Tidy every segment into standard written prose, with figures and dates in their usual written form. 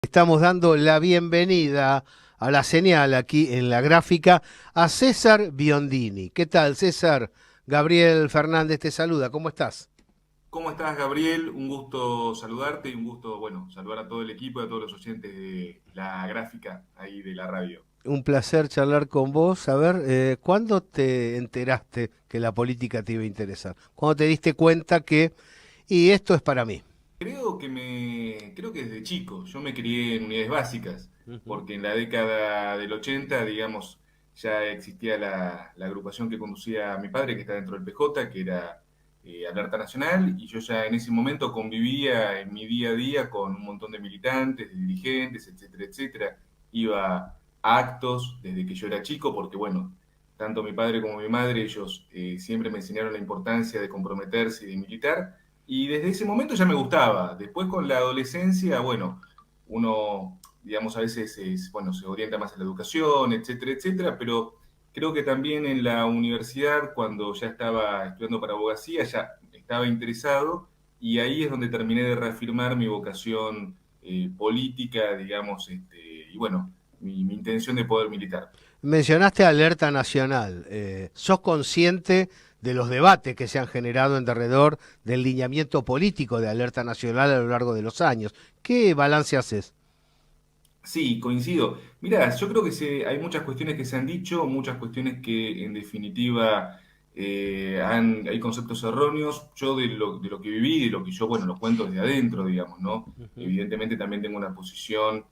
Estamos dando la bienvenida a la señal aquí en la gráfica a César Biondini. ¿Qué tal, César? Gabriel Fernández te saluda. ¿Cómo estás? ¿Cómo estás, Gabriel? Un gusto saludarte y un gusto, bueno, saludar a todo el equipo y a todos los oyentes de la gráfica ahí de la radio. Un placer charlar con vos. A ver, ¿cuándo te enteraste que la política te iba a interesar? ¿Cuándo te diste cuenta que, y esto es para mí? Creo que desde chico, yo me crié en unidades básicas, Ujú. porque en la década del 80, digamos, ya existía la agrupación que conducía a mi padre, que está dentro del PJ, que era Alerta Nacional, y yo ya en ese momento convivía en mi día a día con un montón de militantes, de dirigentes, etcétera, etcétera. Iba a actos desde que yo era chico, porque bueno, tanto mi padre como mi madre, ellos siempre me enseñaron la importancia de comprometerse y de militar. Y desde ese momento ya me gustaba. Después con la adolescencia, bueno, uno, digamos, a veces bueno, se orienta más en la educación, etcétera, etcétera, pero creo que también en la universidad, cuando ya estaba estudiando para abogacía, ya estaba interesado y ahí es donde terminé de reafirmar mi vocación política, digamos, y bueno, mi intención de poder militar. Mencionaste Alerta Nacional. ¿Sos consciente de los debates que se han generado en derredor del lineamiento político de Alerta Nacional a lo largo de los años? ¿Qué balance haces? Sí, coincido. Mira, yo creo que hay muchas cuestiones que se han dicho, muchas cuestiones que en definitiva hay conceptos erróneos. Yo de lo que viví, de lo que yo, bueno, lo cuento desde adentro, digamos, ¿no? Ujú. Evidentemente también tengo una posición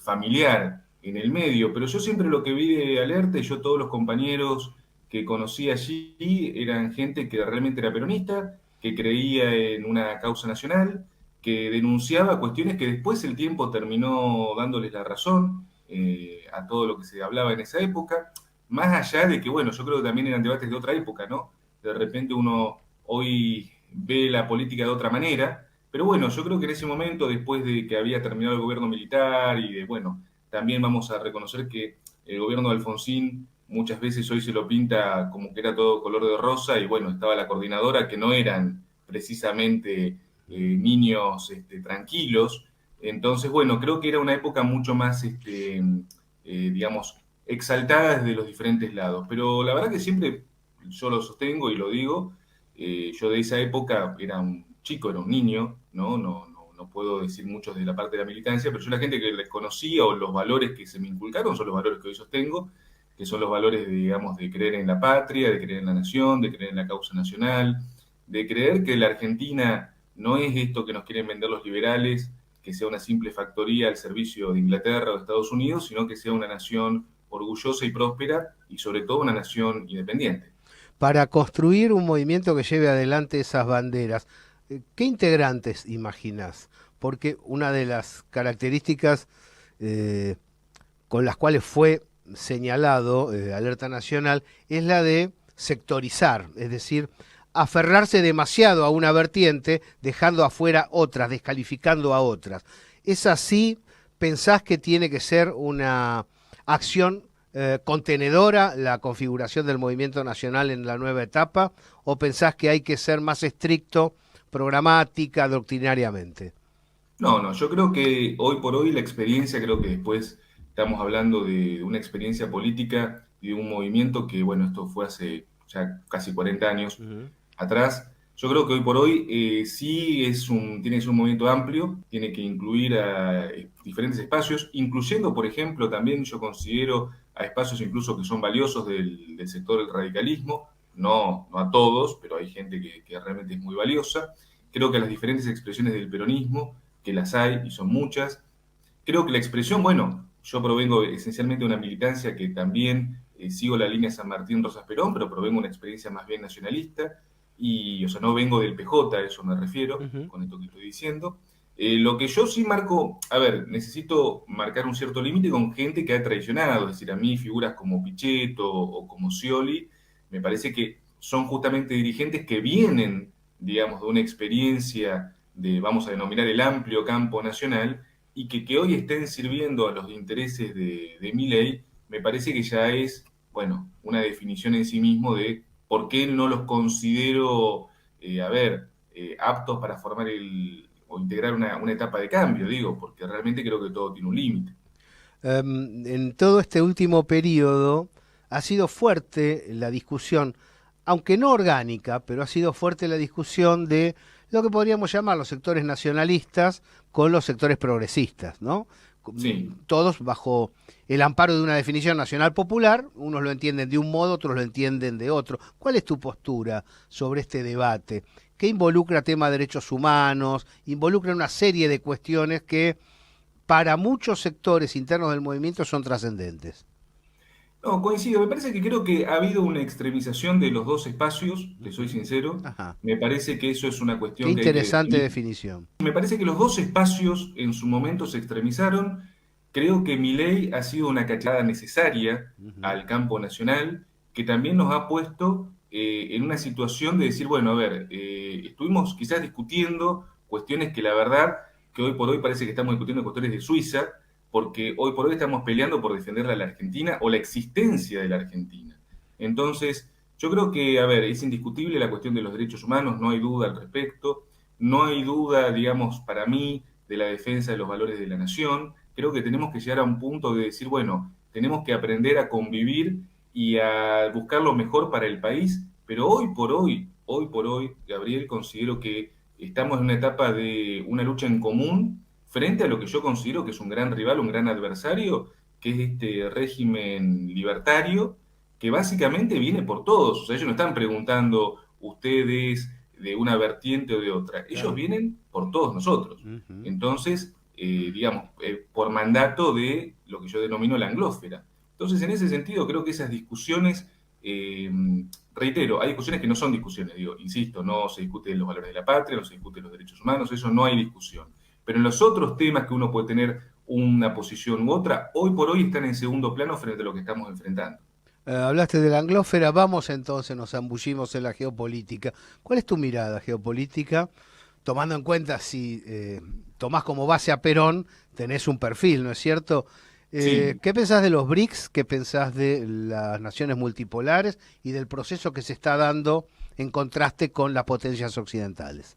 familiar en el medio, pero yo siempre lo que vi de Alerta y yo todos los compañeros que conocí allí eran gente que realmente era peronista, que creía en una causa nacional, que denunciaba cuestiones que después el tiempo terminó dándoles la razón a todo lo que se hablaba en esa época, más allá de que, bueno, yo creo que también eran debates de otra época, ¿no? De repente uno hoy ve la política de otra manera, pero bueno, yo creo que en ese momento, después de que había terminado el gobierno militar y de, bueno, también vamos a reconocer que el gobierno de Alfonsín muchas veces hoy se lo pinta como que era todo color de rosa y bueno, estaba la coordinadora que no eran precisamente niños tranquilos. Entonces, bueno, creo que era una época mucho más, digamos, exaltada desde los diferentes lados. Pero la verdad que siempre yo lo sostengo y lo digo, yo de esa época era un chico, era un niño, ¿no? No puedo decir mucho de la parte de la militancia, pero yo la gente que les conocía o los valores que se me inculcaron son los valores que hoy sostengo, que son los valores, digamos, de creer en la patria, de creer en la nación, de creer en la causa nacional, de creer que la Argentina no es esto que nos quieren vender los liberales, que sea una simple factoría al servicio de Inglaterra o de Estados Unidos, sino que sea una nación orgullosa y próspera y sobre todo una nación independiente. Para construir un movimiento que lleve adelante esas banderas, ¿qué integrantes imaginás? Porque una de las características eh, con las cuales fue señalado Alerta Nacional es la de sectorizar, es decir, aferrarse demasiado a una vertiente, dejando afuera otras, descalificando a otras. ¿Es así? ¿Pensás que tiene que ser una acción contenedora la configuración del movimiento nacional en la nueva etapa? ¿O pensás que hay que ser más estricto programática, doctrinariamente? No, yo creo que hoy por hoy la experiencia, creo que después estamos hablando de una experiencia política y de un movimiento que, bueno, esto fue hace ya casi 40 años Ujú. atrás. Yo creo que hoy por hoy sí tiene que ser un movimiento amplio, tiene que incluir a diferentes espacios, incluyendo, por ejemplo, también yo considero a espacios incluso que son valiosos del sector del radicalismo, no a todos, pero hay gente que realmente es muy valiosa. Creo que las diferentes expresiones del peronismo, que las hay y son muchas. Creo que la expresión, bueno, yo provengo esencialmente de una militancia que también sigo la línea San Martín Rosas Perón, pero provengo de una experiencia más bien nacionalista y, o sea, no vengo del PJ, a eso me refiero, Ujú. con esto que estoy diciendo. Lo que yo sí marco, a ver, necesito marcar un cierto límite con gente que ha traicionado, es decir, a mí figuras como Pichetto o como Scioli, me parece que son justamente dirigentes que vienen, digamos, de una experiencia de, vamos a denominar, el amplio campo nacional, y que hoy estén sirviendo a los intereses de Milei, me parece que ya es, bueno, una definición en sí mismo de por qué no los considero, aptos para formar o integrar una etapa de cambio, digo, porque realmente creo que todo tiene un límite. En todo este último periodo ha sido fuerte la discusión, aunque no orgánica, pero ha sido fuerte la discusión de lo que podríamos llamar los sectores nacionalistas con los sectores progresistas, ¿no? Sí. Todos bajo el amparo de una definición nacional popular, unos lo entienden de un modo, otros lo entienden de otro. ¿Cuál es tu postura sobre este debate? Que involucra tema de derechos humanos, involucra una serie de cuestiones que para muchos sectores internos del movimiento son trascendentes. No, coincido. Me parece que creo que ha habido una extremización de los dos espacios, te soy Ujú. sincero. Ajá. Me parece que eso es una Qué cuestión que hay que interesante definir. definición. Me parece que los dos espacios en su momento se extremizaron. Creo que Milei ha sido una cachetada necesaria Ujú. al campo nacional, que también nos ha puesto en una situación de decir, bueno, a ver, estuvimos quizás discutiendo cuestiones que la verdad, que hoy por hoy parece que estamos discutiendo cuestiones de Suiza, porque hoy por hoy estamos peleando por defender a la Argentina o la existencia de la Argentina. Entonces, yo creo que, a ver, es indiscutible la cuestión de los derechos humanos, no hay duda al respecto, no hay duda, digamos, para mí, de la defensa de los valores de la nación. Creo que tenemos que llegar a un punto de decir, bueno, tenemos que aprender a convivir y a buscar lo mejor para el país, pero hoy por hoy, Gabriel, considero que estamos en una etapa de una lucha en común frente a lo que yo considero que es un gran rival, un gran adversario, que es este régimen libertario, que básicamente viene por todos. O sea, ellos no están preguntando ustedes de una vertiente o de otra. Ellos Claro. vienen por todos nosotros. Ujú. Entonces, digamos, por mandato de lo que yo denomino la anglósfera. Entonces, en ese sentido, creo que esas discusiones, eh, reitero, hay discusiones que no son discusiones, digo, insisto, no se discuten los valores de la patria, no se discuten los derechos humanos, eso no hay discusión. Pero en los otros temas que uno puede tener una posición u otra, hoy por hoy están en segundo plano frente a lo que estamos enfrentando. Hablaste de la anglósfera, vamos entonces, nos zambullimos en la geopolítica. ¿Cuál es tu mirada geopolítica? Tomando en cuenta si tomás como base a Perón, tenés un perfil, ¿no es cierto? Sí, ¿Qué pensás de los BRICS? ¿Qué pensás de las naciones multipolares y del proceso que se está dando en contraste con las potencias occidentales?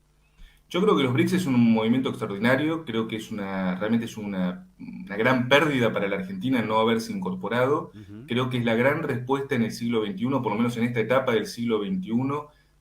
yo creo que los BRICS es un movimiento extraordinario, creo que es realmente es una gran pérdida para la Argentina no haberse incorporado, Ujú. creo que es la gran respuesta en el siglo XXI, por lo menos en esta etapa del siglo XXI,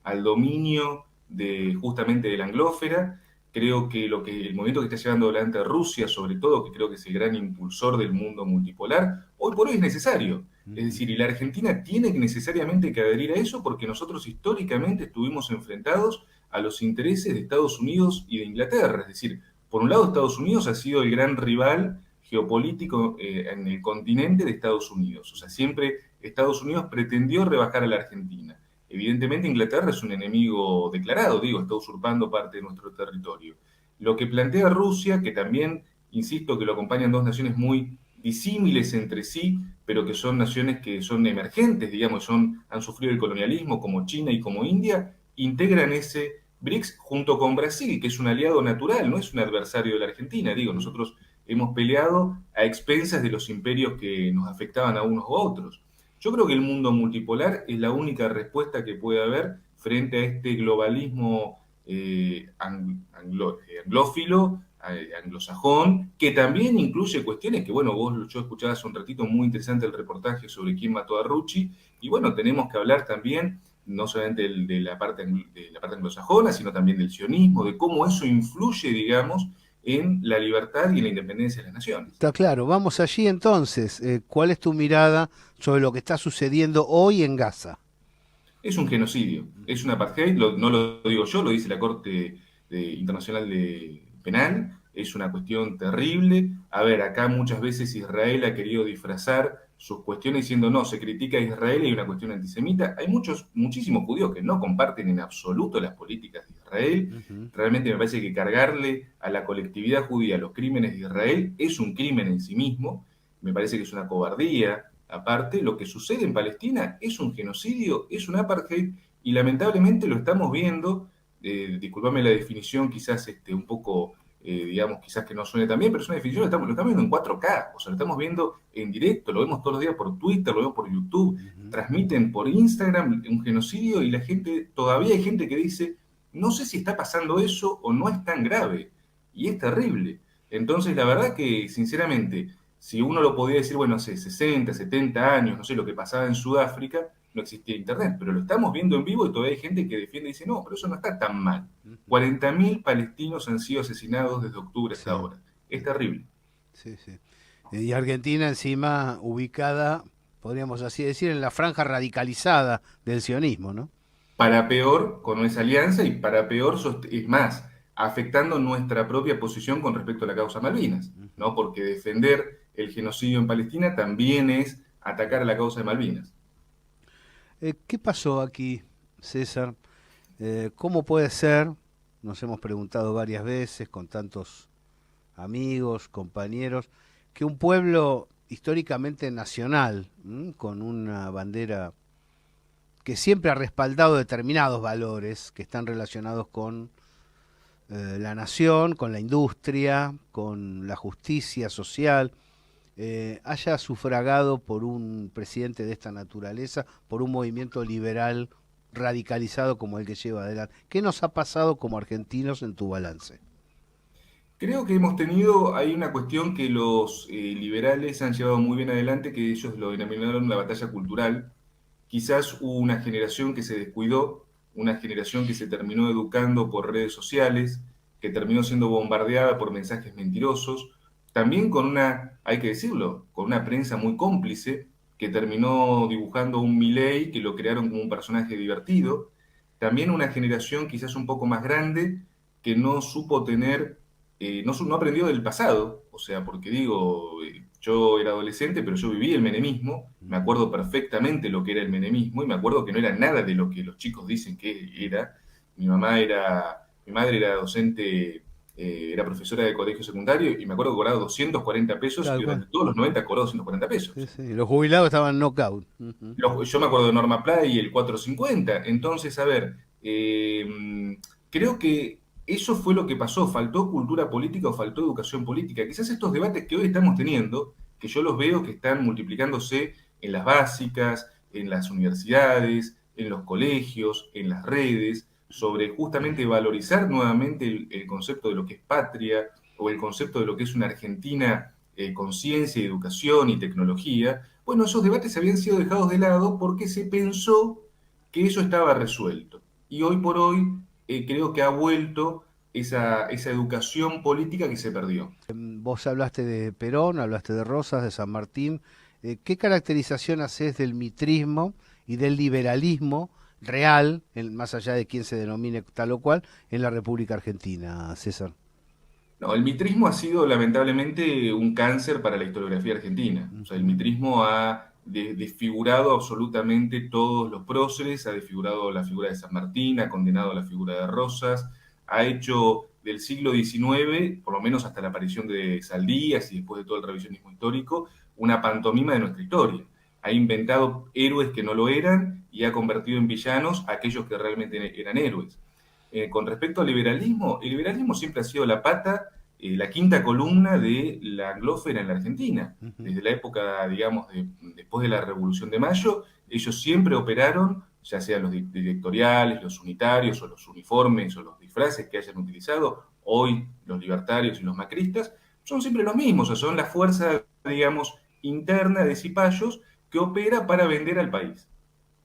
al dominio de justamente de la anglósfera, creo que el movimiento que está llevando adelante Rusia, sobre todo, que creo que es el gran impulsor del mundo multipolar, hoy por hoy es necesario. Es Ujú. decir, y la Argentina tiene que necesariamente que adherir a eso porque nosotros históricamente estuvimos enfrentados a los intereses de Estados Unidos y de Inglaterra. Es decir, por un lado Estados Unidos ha sido el gran rival geopolítico en el continente de Estados Unidos. O sea, siempre Estados Unidos pretendió rebajar a la Argentina. Evidentemente Inglaterra es un enemigo declarado, digo, está usurpando parte de nuestro territorio. Lo que plantea Rusia, que también, insisto, que lo acompañan dos naciones muy disímiles entre sí, pero que son naciones que son emergentes, digamos, han sufrido el colonialismo como China y como India, integran ese BRICS junto con Brasil, que es un aliado natural, no es un adversario de la Argentina. Digo, Ujú. nosotros hemos peleado a expensas de los imperios que nos afectaban a unos u otros. Yo creo que el mundo multipolar es la única respuesta que puede haber frente a este globalismo anglófilo, anglosajón, que también incluye cuestiones que, bueno, yo escuchaba hace un ratito muy interesante el reportaje sobre quién mató a Rucci, y bueno, tenemos que hablar también no solamente de la parte anglosajona, sino también del sionismo, de cómo eso influye, digamos, en la libertad y en la independencia de las naciones. Está claro, vamos allí entonces. ¿Cuál es tu mirada sobre lo que está sucediendo hoy en Gaza? Es un genocidio, es un apartheid, no lo digo yo, lo dice la Corte Internacional Penal, es una cuestión terrible. A ver, acá muchas veces Israel ha querido disfrazar sus cuestiones diciendo no, se critica a Israel y hay una cuestión antisemita. Hay muchísimos judíos que no comparten en absoluto las políticas de Israel. Ujú. Realmente me parece que cargarle a la colectividad judía los crímenes de Israel es un crimen en sí mismo. Me parece que es una cobardía. Aparte, lo que sucede en Palestina es un genocidio, es un apartheid, y lamentablemente lo estamos viendo, disculpame la definición quizás un poco, digamos, quizás que no suene tan bien, pero es una definición, lo estamos viendo en 4K, o sea, lo estamos viendo en directo, lo vemos todos los días por Twitter, lo vemos por YouTube, Ujú. transmiten por Instagram un genocidio y la gente, todavía hay gente que dice, no sé si está pasando eso o no es tan grave. y es terrible. Entonces, la verdad que, sinceramente, si uno lo podía decir, bueno, hace 60, 70 años, no sé, lo que pasaba en Sudáfrica, no existía Internet, pero lo estamos viendo en vivo y todavía hay gente que defiende y dice, no, pero eso no está tan mal. Ujú. 40.000 palestinos han sido asesinados desde octubre hasta Sí, ahora. Es terrible. sí, sí. Y Argentina encima ubicada, podríamos así decir, en la franja radicalizada del sionismo, ¿no? Para peor con esa alianza y para peor, es más, afectando nuestra propia posición con respecto a la causa Malvinas, Ujú. ¿no? Porque defender el genocidio en Palestina también es atacar a la causa de Malvinas. ¿Qué pasó aquí, César? ¿Cómo puede ser? Nos hemos preguntado varias veces con tantos amigos, compañeros, que un pueblo históricamente nacional, con una bandera que siempre ha respaldado determinados valores que están relacionados con la nación, con la industria, con la justicia social, haya sufragado por un presidente de esta naturaleza, por un movimiento liberal radicalizado como el que lleva adelante. ¿Qué nos ha pasado como argentinos en tu balance? Creo que hemos tenido, hay una cuestión que los liberales han llevado muy bien adelante, que ellos lo denominaron la batalla cultural. Quizás hubo una generación que se descuidó, una generación que se terminó educando por redes sociales, que terminó siendo bombardeada por mensajes mentirosos, también con una, hay que decirlo, con una prensa muy cómplice, que terminó dibujando un Milei que lo crearon como un personaje divertido. También una generación quizás un poco más grande que no supo tener, no aprendió del pasado, o sea, porque digo, yo era adolescente, pero yo viví el menemismo, me acuerdo perfectamente lo que era el menemismo y me acuerdo que no era nada de lo que los chicos dicen que era. Mi madre era docente, era profesora de colegio secundario y me acuerdo que cobraba 240 pesos y Tal cual. durante todos los 90 cobró 240 Sí, pesos. sí. Los jubilados estaban knockout. Ujú. Yo me acuerdo de Norma Play y el 450. Entonces, a ver, creo que eso fue lo que pasó. Faltó cultura política o faltó educación política. Quizás estos debates que hoy estamos teniendo, que yo los veo que están multiplicándose en las básicas, en las universidades, en los colegios, en las redes, sobre justamente valorizar nuevamente el concepto de lo que es patria o el concepto de lo que es una Argentina con ciencia, educación y tecnología. Bueno, esos debates habían sido dejados de lado porque se pensó que eso estaba resuelto. Y hoy por hoy creo que ha vuelto esa educación política que se perdió. Vos hablaste de Perón, hablaste de Rosas, de San Martín. ¿Qué caracterización haces del mitrismo y del liberalismo real, más allá de quién se denomine tal o cual, en la República Argentina, César? No, el mitrismo ha sido lamentablemente un cáncer para la historiografía argentina. O sea, el Ujú. mitrismo ha desfigurado absolutamente todos los próceres, ha desfigurado la figura de San Martín, ha condenado la figura de Rosas, ha hecho del siglo XIX, por lo menos hasta la aparición de Saldías y después de todo el revisionismo histórico, una pantomima de nuestra historia. Ha inventado héroes que no lo eran y ha convertido en villanos a aquellos que realmente eran héroes. Con respecto al liberalismo, el liberalismo siempre ha sido la pata, la quinta columna de la anglósfera en la Argentina. Ujú. Desde la época, digamos, después de la Revolución de Mayo, ellos siempre operaron, ya sean los directoriales, los unitarios o los uniformes o los disfraces que hayan utilizado, hoy los libertarios y los macristas, son siempre los mismos, o sea, son la fuerza, digamos, interna de cipayos que opera para vender al país.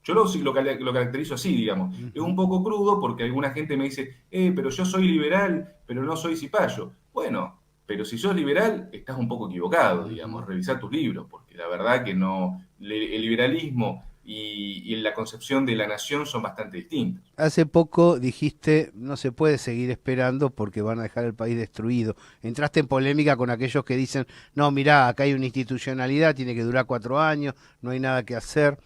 Yo lo caracterizo así, digamos. Es un Ujú. poco crudo porque alguna gente me dice, pero yo soy liberal, pero no soy cipayo. Bueno, pero si sos liberal, estás un poco equivocado, digamos. Ujú. Revisá tus libros, porque la verdad que no. El liberalismo y la concepción de la nación son bastante distintos. Hace poco dijiste, no se puede seguir esperando porque van a dejar el país destruido. Entraste en polémica con aquellos que dicen, no, mirá, acá hay una institucionalidad, tiene que durar 4 años, no hay nada que hacer.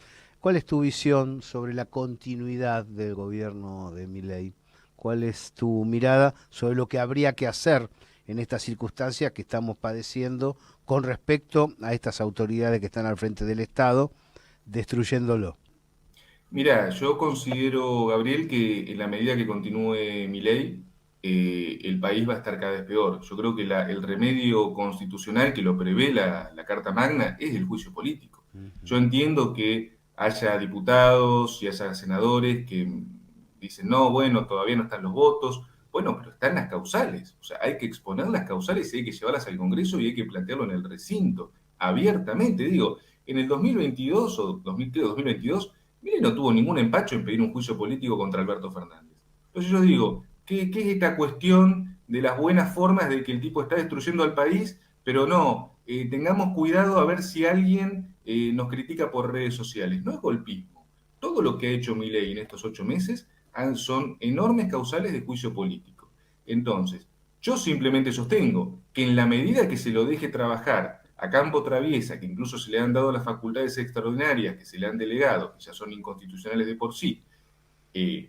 ¿Cuál es tu visión sobre la continuidad del gobierno de Milei? ¿Cuál es tu mirada sobre lo que habría que hacer en estas circunstancias que estamos padeciendo con respecto a estas autoridades que están al frente del Estado, destruyéndolo? Mira, yo considero, Gabriel, que en la medida que continúe mi ley, el país va a estar cada vez peor. Yo creo que el remedio constitucional que lo prevé la Carta Magna es el juicio político. Yo Ujú. entiendo que haya diputados y haya senadores que dicen, no, bueno, todavía no están los votos. Bueno, pero están las causales, o sea, hay que exponer las causales y hay que llevarlas al Congreso y hay que plantearlo en el recinto, abiertamente. Digo, en el 2022 o 2022, Milei no tuvo ningún empacho en pedir un juicio político contra Alberto Fernández. Entonces yo digo, ¿qué es esta cuestión de las buenas formas de que el tipo está destruyendo al país, pero no, tengamos cuidado a ver si alguien nos critica por redes sociales? No es golpismo. Todo lo que ha hecho Milei en estos 8 meses son enormes causales de juicio político. Entonces, yo simplemente sostengo que en la medida que se lo deje trabajar a campo traviesa, que incluso se le han dado las facultades extraordinarias que se le han delegado, que ya son inconstitucionales de por sí,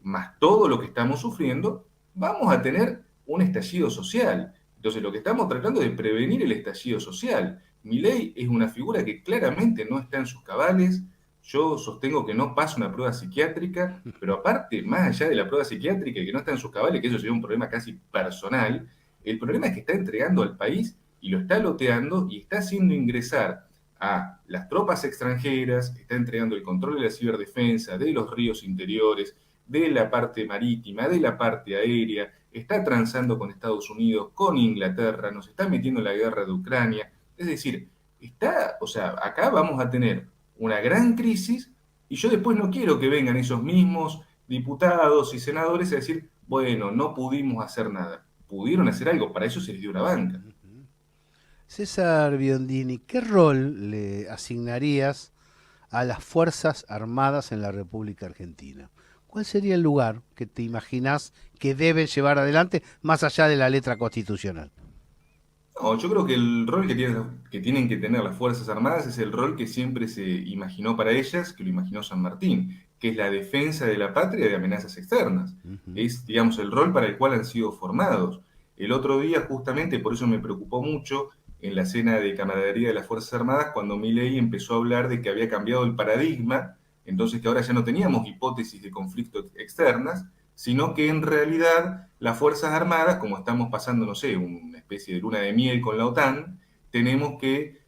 más todo lo que estamos sufriendo, vamos a tener un estallido social. Entonces, lo que estamos tratando es de prevenir el estallido social. Milei es una figura que claramente no está en sus cabales. Yo sostengo que no pasa una prueba psiquiátrica, pero aparte, más allá de la prueba psiquiátrica y que no está en sus cabales, que eso sería un problema casi personal, el problema es que está entregando al país y lo está loteando y está haciendo ingresar a las tropas extranjeras, está entregando el control de la ciberdefensa, de los ríos interiores, de la parte marítima, de la parte aérea, está transando con Estados Unidos, con Inglaterra, nos está metiendo en la guerra de Ucrania. Es decir, o sea, acá vamos a tener una gran crisis y yo después no quiero que vengan esos mismos diputados y senadores a decir, bueno, no pudimos hacer nada. Pudieron hacer algo, para eso se les dio una banca. César Biondini, ¿qué rol le asignarías a las Fuerzas Armadas en la República Argentina? ¿Cuál sería el lugar que te imaginás que deben llevar adelante más allá de la letra constitucional? No, yo creo que el rol que tienen que tener las Fuerzas Armadas es el rol que siempre se imaginó para ellas, que lo imaginó San Martín, que es la defensa de la patria de amenazas externas. Ujú. Es, digamos, el rol para el cual han sido formados. El otro día, justamente, por eso me preocupó mucho en la cena de camaradería de las Fuerzas Armadas, cuando Milei empezó a hablar de que había cambiado el paradigma, entonces que ahora ya no teníamos hipótesis de conflicto externas, sino que en realidad las Fuerzas Armadas, como estamos pasando, no sé, una especie de luna de miel con la OTAN, tenemos que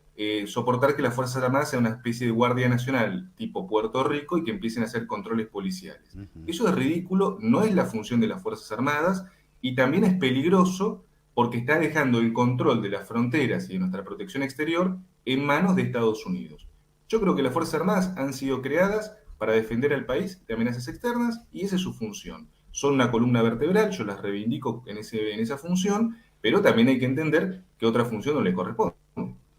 soportar que las Fuerzas Armadas sean una especie de Guardia Nacional tipo Puerto Rico y que empiecen a hacer controles policiales. Ujú. Eso es ridículo, no es la función de las Fuerzas Armadas y también es peligroso porque está dejando el control de las fronteras y de nuestra protección exterior en manos de Estados Unidos. Yo creo que las Fuerzas Armadas han sido creadas para defender al país de amenazas externas y esa es su función. Son una columna vertebral, yo las reivindico en esa función, pero también hay que entender que otra función no les corresponde.